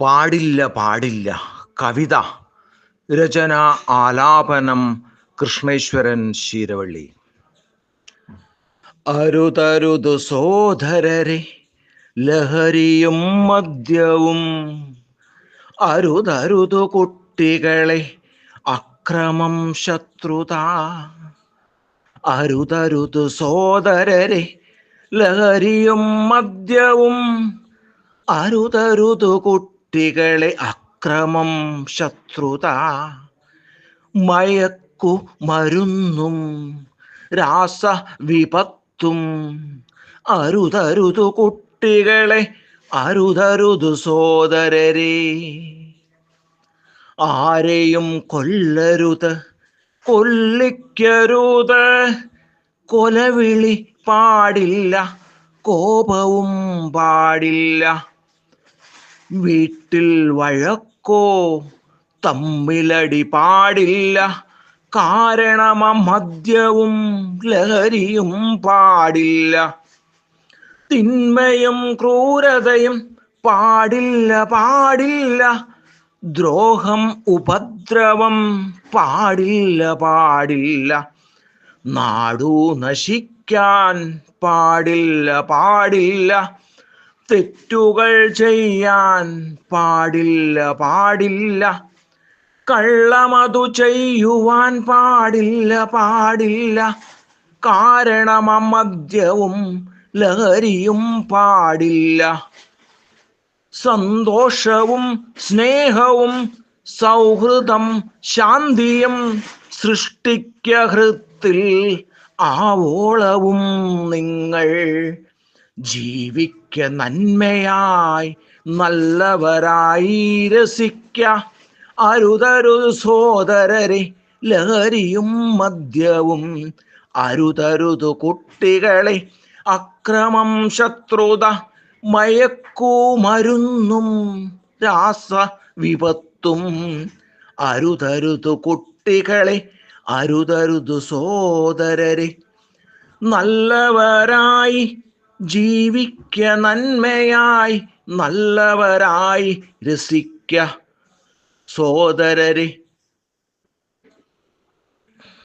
പാടില്ല പാടില്ല കവിത. രചന ആലാപനം കൃഷ്ണേശ്വരൻ ശീരവള്ളി. അരുതരുതു സോദരരെ ലഹരിയും മദ്യവും, അരുതരുതു കുട്ടികളെ അക്രമം ശത്രുത. അരുതരുതു സോദരരെ ലഹരിയും മദ്യവും, അരുതരുതു കുട്ടികളെ അക്രമം ശത്രുത. മയക്കു മരുന്നും രാസവിപത്തും, അരുതരുതു കുട്ടികളെ അരുതരുതു സോദരരെ. ആരെയും കൊല്ലരുത് കൊല്ലിക്കരുത്, കൊലവിളി പാടില്ല കോപവും പാടില്ല. വീട്ടിൽ വഴക്കോ തമ്മിലടി പാടില്ല, കാരണമാം മദ്യവും ലഹരിയും പാടില്ല. തിന്മയും ക്രൂരതയും പാടില്ല പാടില്ല, ദ്രോഹം ഉപദ്രവം പാടില്ല പാടില്ല. നാടു നശിക്കാൻ പാടില്ല പാടില്ല, തെറ്റുകൾ ചെയ്യാൻ പാടില്ല പാടില്ല. കള്ളമതു ചെയ്യുവാൻ പാടില്ല പാടില്ല, കാരണമാം മദ്യവും ലഹരിയും പാടില്ല. സന്തോഷവും സ്നേഹവും സൗഹൃദം ശാന്തിയും സൃഷ്ടിക്ക ഹൃത്തിൽ ആവോളവും നിങ്ങൾ. ജീവിക്ക നന്മയായി നല്ലവരായി രസിക്ക, അരുതരുതു സോദരരെ ലഹരിയും മദ്യവും, അരുതരുതു കുട്ടികളെ അക്രമം ശത്രുത. മയക്കുമരുന്നും രാസവിപത്തും, അരുതരുതു കുട്ടികളെ അരുതരുതു സോദരരെ. നല്ലവരായി ജീവിക്ക നന്മയായി നല്ലവരായി രസിക്ക സോദരരെ.